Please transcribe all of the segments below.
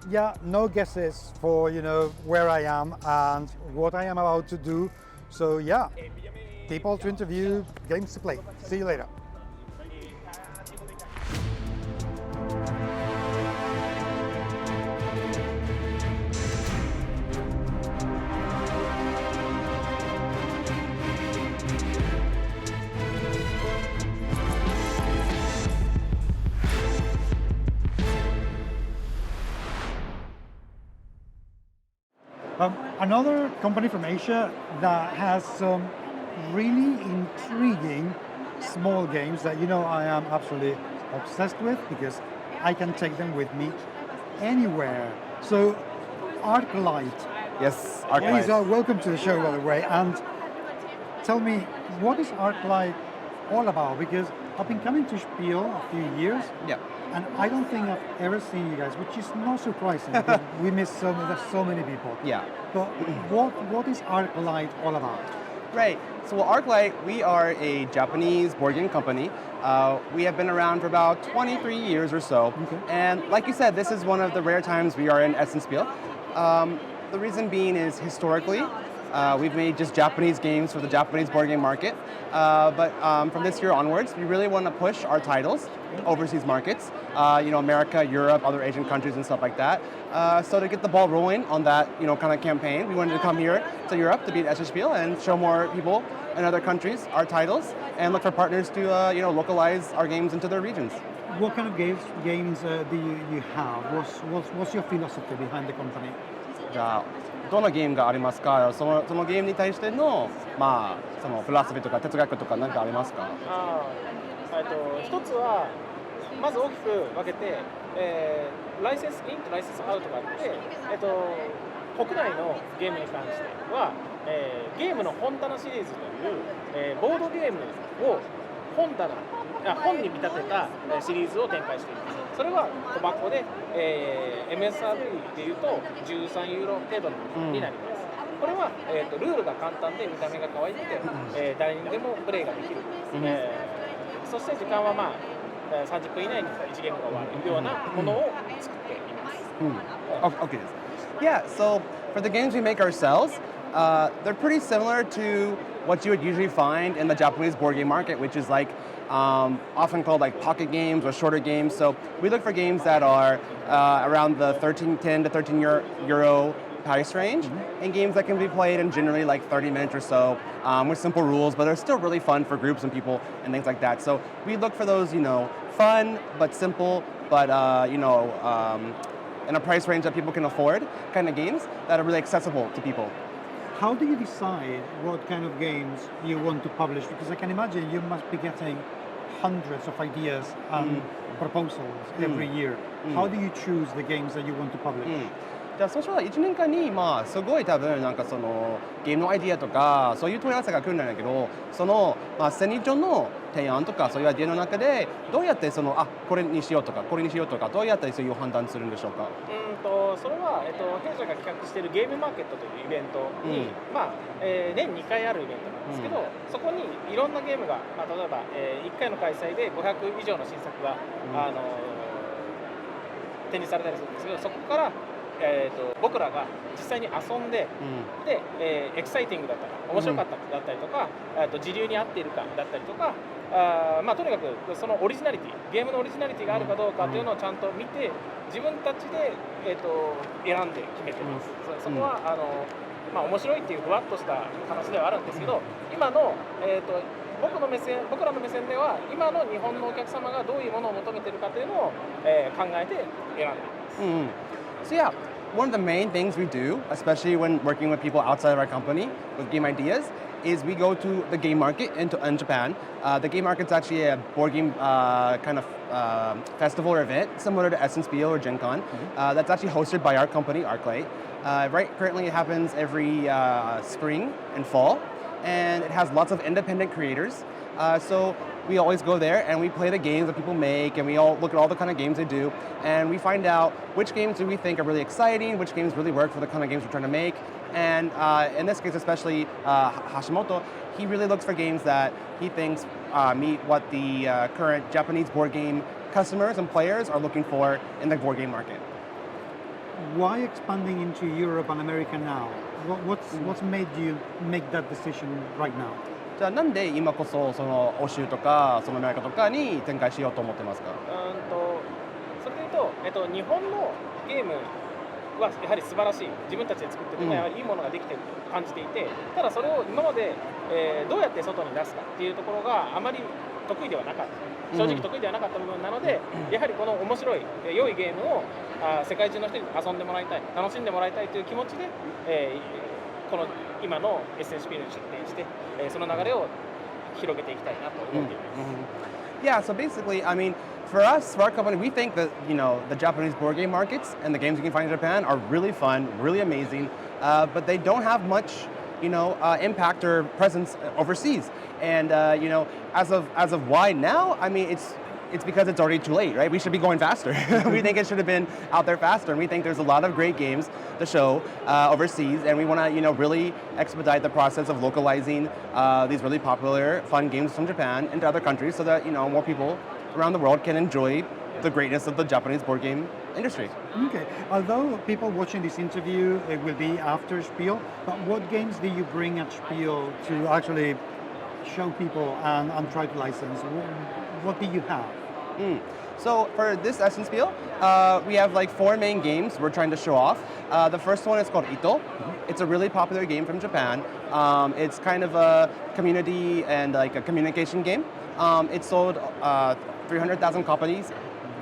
yeah, no guesses for, where I am and what I am about to do. So yeah, people to interview, games to play. See you later. Another company from Asia that has some really intriguing small games that I am absolutely obsessed with because I can take them with me anywhere. So, ArcLight. Yes, Please, ArcLight. welcome to the show, by the way. And tell me, what is ArcLight all about? Because I've been coming to Spiel a few years. Yeah. And I don't think I've ever seen you guys, which is not surprising because we miss there's so many people. Yeah. But what is ArcLight all about? Right. So ArcLight, we are a Japanese board game company. We have been around for about 23 years or so. Okay. And like you said, this is one of the rare times we are in Spiel. The reason being is historically, we've made just Japanese games for the Japanese board game market. But from this year onwards, we really want to push our titles overseas markets, America, Europe, other Asian countries and stuff like that. So to get the ball rolling on that, kind of campaign, we wanted to come here to Europe to be at Spiel and show more people in other countries our titles and look for partners to, localize our games into their regions. What kind of games do you have? What's your philosophy behind the company? じゃあどのゲームがありますか。そのゲームに対してのそのフィロソフィーとか哲学とか何かありますか。一つはまず大きく分けて、ライセンスインとライセンスアウトがあって、国内のゲームに関しては、ゲームの本棚シリーズという、ボードゲームを本に見立てたシリーズを展開しています。それは小箱で、MSRP でいうと13ユーロ程度になります。これは、ルールが簡単で見た目が可愛くて、誰にでもプレイができる。そして時間は30分以内に1ゲームが終わるようなものを作っています。Okay. Yeah, so for the games we make ourselves, they're pretty similar to what you would usually find in the Japanese board game market, which is like often called like pocket games or shorter games. So we look for games that are around the 10 to 13 euro price range, and games that can be played in generally like 30 minutes or so with simple rules, but they're still really fun for groups and people and things like that. So we look for those, fun but simple, but in a price range that people can afford kind of games that are really accessible to people. How do you decide what kind of games you want to publish? Because I can imagine you must be getting hundreds of ideas and proposals every year. How do you choose the games that you want to publish? じゃあそうしたら1年間にすごい多分なんかそのゲームのアイディアとかそういう問い合わせが来るんだけど、その1000人以上の提案とかそういうアイディアの中でどうやってこれにしようとかこれにしようとかどうやってそういう判断するんでしょうか。それは弊社が企画しているゲームマーケットというイベントに、年2回あるイベントなんですけど、そこにいろんなゲームが、例えば、1回の開催で500以上の新作が、展示されたりするんですけど、そこから僕らが実際に遊んで、で、エキサイティングだったか面白かっただったりとか、時流に合っているかだったりとか、とにかくそのオリジナリティゲームのオリジナリティがあるかどうかというのをちゃんと見て自分たちで、選んで決めてます。そこは面白いっていうふわっとした話ではあるんですけど、今の、僕らの目線では今の日本のお客様がどういうものを求めているかというのを、考えて選んでいます。So yeah, one of the main things we do, especially when working with people outside of our company with game ideas, is we go to the game market in Japan. The game market's actually a board game kind of festival or event, similar to Spiel or Gen Con. That's actually hosted by our company, ArcLight. Currently it happens every spring and fall, and it has lots of independent creators. So we always go there and we play the games that people make, and we all look at all the kind of games they do, and we find out which games do we think are really exciting, which games really work for the kind of games we're trying to make. And in this case, especially Hashimoto, he really looks for games that he thinks meet what the current Japanese board game customers and players are looking for in the board game market. why expanding into Europe and America now? What's made you make that decision right now? じゃあなんで今こそその欧州とかそのアメリカとかに展開しようと思ってますか？それで言うと、日本のゲームはやはり素晴らしい、自分たちで作っててもやはりいいものができてると感じていて、ただそれを今まで、どうやって外に出すかっていうところがあまり得意ではなかった、正直得意ではなかった部分なので、やはりこの面白い、良いゲームを世界中の人に遊んでもらいたい、楽しんでもらいたいという気持ちで、この今の SSP に出展して、その流れを広げていきたいなと思っています。Yeah, so basically, I mean, for us, for our company, we think that the Japanese board game markets and the games you can find in Japan are really fun, really amazing, but they don't have much, impact or presence overseas. And as of why now, I mean, it's because it's already too late, right? We should be going faster. We think it should have been out there faster. And we think there's a lot of great games to show overseas, and we want to, really expedite the process of localizing these really popular, fun games from Japan into other countries, so that more people around the world can enjoy the greatness of the Japanese board game industry. Okay. Although people watching this interview, it will be after Spiel, but what games do you bring at Spiel to actually show people and try to license? What do you have? So for this Essen Spiel, we have like 4 main games we're trying to show off. The first one is called Ito. It's a really popular game from Japan. It's kind of a community and like a communication game. It sold 300,000 copies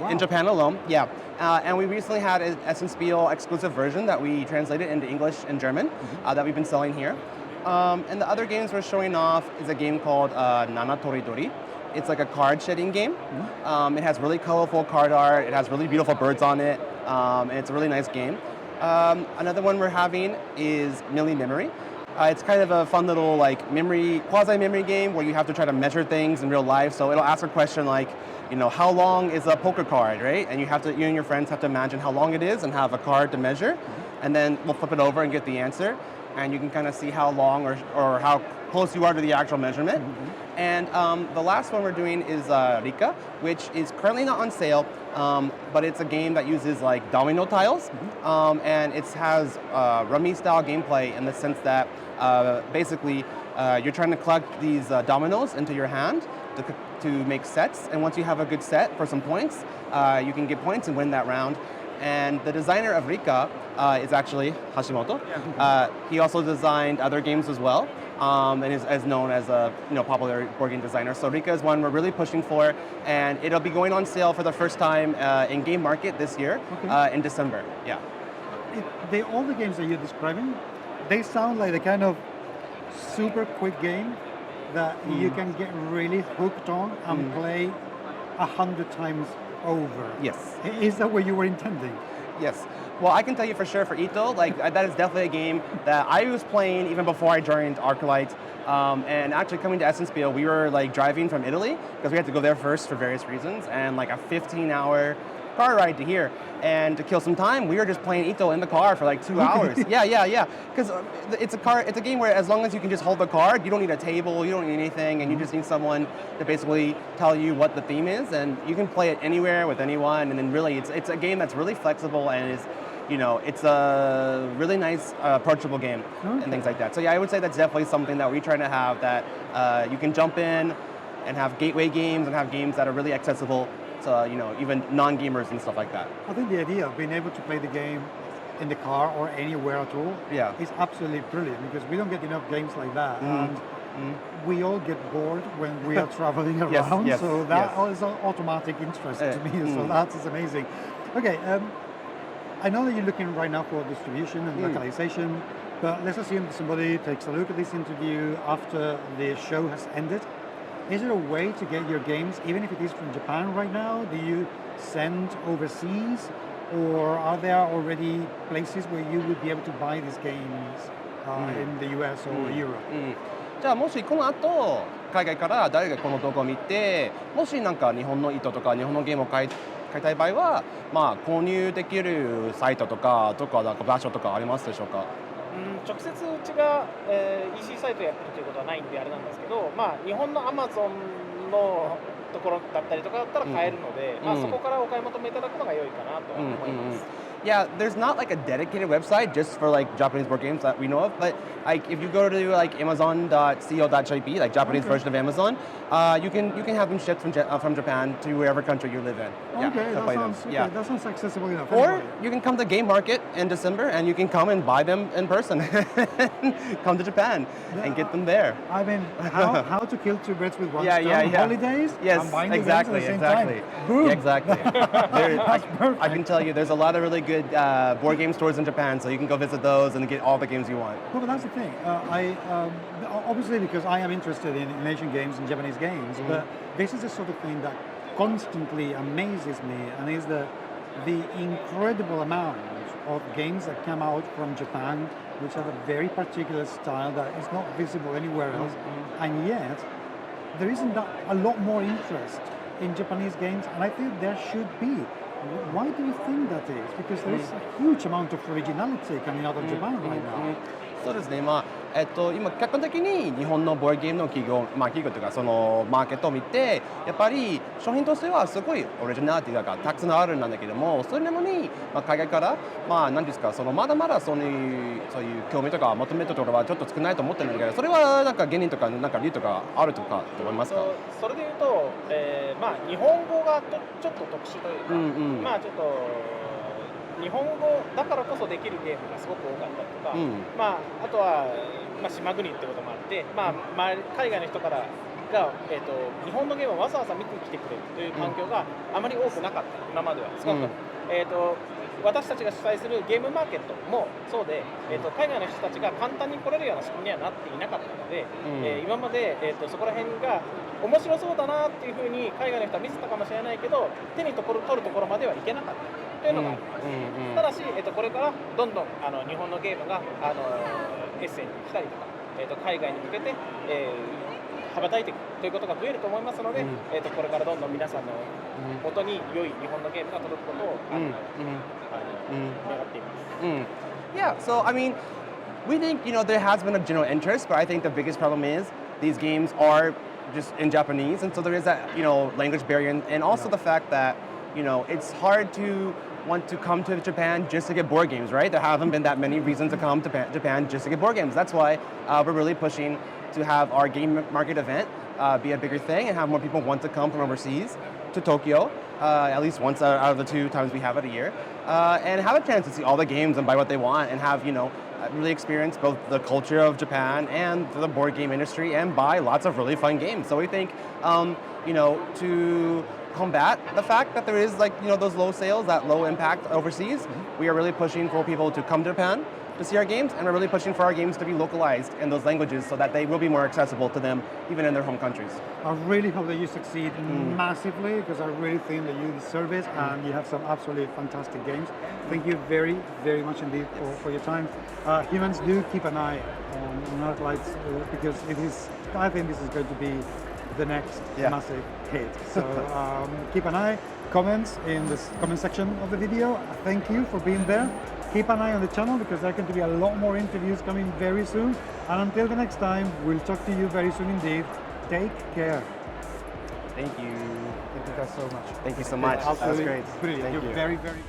in Japan alone. Yeah. And we recently had an Essen Spiel exclusive version that we translated into English and German that we've been selling here. And the other games we're showing off is a game called Nana Toridori. It's like a card shedding game. It has really colorful card art. It has really beautiful birds on it. And it's a really nice game. Another one we're having is Milli Memory. It's kind of a fun little like quasi-memory game where you have to try to measure things in real life. So it'll ask a question like, how long is a poker card, right? And you and your friends have to imagine how long it is and have a card to measure. And then we'll flip it over and get the answer. And you can kind of see how long or how close you are to the actual measurement. And the last one we're doing is Rika, which is currently not on sale, but it's a game that uses like domino tiles, and it has rummy-style gameplay in the sense that basically you're trying to collect these dominoes into your hand to make sets, and once you have a good set for some points, you can get points and win that round. And the designer of Rika is actually Hashimoto. He also designed other games as well. And is known as a popular board game designer. So Rika is one we're really pushing for, and it'll be going on sale for the first time in Game Market this year in December. Yeah. All the games that you're describing, they sound like the kind of super quick game that you can get really hooked on and play 100 times over. Yes. Is that what you were intending? Yes. Well, I can tell you for sure for Ito, that is definitely a game that I was playing even before I joined ArcLight. And actually coming to Essen Spiel, we were driving from Italy because we had to go there first for various reasons, and a 15-hour car ride to here. And to kill some time, we were just playing Ito in the car for 2 hours. Yeah. Because it's a game where as long as you can just hold the card, you don't need a table, you don't need anything, and you just need someone to basically tell you what the theme is, and you can play it anywhere with anyone. And then really, it's a game that's really flexible and is, it's a really nice, approachable game and things like that. So yeah, I would say that's definitely something that we're trying to have, that you can jump in and have gateway games and have games that are really accessible to, even non-gamers and stuff like that. I think the idea of being able to play the game in the car or anywhere at all is absolutely brilliant, because we don't get enough games like that. And we all get bored when we are traveling around, so that is an automatic interest to me, so that is amazing. Okay, I know that you're looking right now for distribution and localization, but let's assume that somebody takes a look at this interview after the show has ended. Is there a way to get your games, even if it is from Japan right now? Do you send overseas, or are there already places where you would be able to buy these games in the US or Europe? じゃあもしこの後海外から誰がこの動画を見て、もし日本の糸とか日本のゲームを買いたい場合は、購入できるサイトとか場所とかありますでしょうか？直接うちが、EC サイトやってるということはないんであれなんですけど、日本の Amazon のところだったりとかだったら買えるので、そこからお買い求めいただくのが良いかなと思います。Yeah, there's not like a dedicated website just for like Japanese board games that we know of, but like if you go to like amazon.co.jp, like Japanese version of Amazon, you can have them shipped from Japan to wherever country you live in. Okay, to that play sounds, them. okay, Yeah. that sounds accessible enough. Or anyway. you can come to Game Market in December and you can come and buy them in person. Come to Japan and get them there. I mean, how to kill two birds with one Yeah, stone? yeah, yeah. Holidays, Yes, and buying the games exactly, at the same exactly. time. Boom. Yeah, exactly. That's perfect. I can tell you, there's a lot of really good board game stores in Japan, so you can go visit those and get all the games you want. No, but that's the thing. Obviously, because I am interested in Asian games and Japanese games, but this is the sort of thing that constantly amazes me, and is the incredible amount of games that come out from Japan, which have a very particular style that is not visible anywhere else, and yet there isn't a lot more interest in Japanese games, and I think there should be. Why do you think that is? Because there is a huge amount of originality coming out of Japan right now. そうですね、今、客観的に日本のボードゲームの企業というか、そのマーケットを見て、やっぱり商品としてはすごいオリジナリティがたくさんあるんだけども、それなのに、海外から、何ですか、まだまだそういう興味とか求めてるところはちょっと少ないと思ってるんだけど、それはなんか原因とか、なんか理由とかあるとかと思いますか？それでいうと、日本語がちょっと特殊というか、ちょっと日本語だからこそできるゲームがすごく多かったりとか、あとは、島国ってこともあって、海外の人からが、日本のゲームをわざわざ見に来てくれるという環境があまり多くなかった、今までは。すごく私たちが主催するゲームマーケットもそうで、海外の人たちが簡単に来れるような仕組みにはなっていなかったので、今まで、そこら辺が面白そうだなっていうふうに海外の人は見せたかもしれないけど、手に取るところまではいけなかったというのがあります。ただし、これからどんどん日本のゲームがエッセンに来たりとか、海外に向けて、羽ばたいていくということが増えると思いますので、これからどんどん皆さんの元に良い日本のゲームが届くことを願っています。Yeah, so I mean, we think there has been a general interest, but I think the biggest problem is these games are just in Japanese, and so there is that language barrier, and also the fact that it's hard to want to come to Japan just to get board games, right? There haven't been that many reasons to come to Japan just to get board games. That's why we're really pushing to have our game market event be a bigger thing and have more people want to come from overseas to Tokyo, at least once out of the 2 times we have it a year, and have a chance to see all the games and buy what they want and have, really experience both the culture of Japan and the board game industry and buy lots of really fun games. So we think, to combat the fact that there is those low sales, that low impact overseas, we are really pushing for people to come to Japan to see our games, and we're really pushing for our games to be localized in those languages so that they will be more accessible to them even in their home countries. I really hope that you succeed massively, because I really think that you deserve it, and you have some absolutely fantastic games. Thank you very, very much indeed for your time. Humans, do keep an eye on ArcLight, because I think this is going to be the next massive hit. So keep an eye, comments in the comment section of the video. Thank you for being there. Keep an eye on the channel, because there are going to be a lot more interviews coming very soon. And until the next time, we'll talk to you very soon indeed. Take care. Thank you. Thank you guys so much. Thank you so much. That was great. Brilliant. Thank You're you. very, very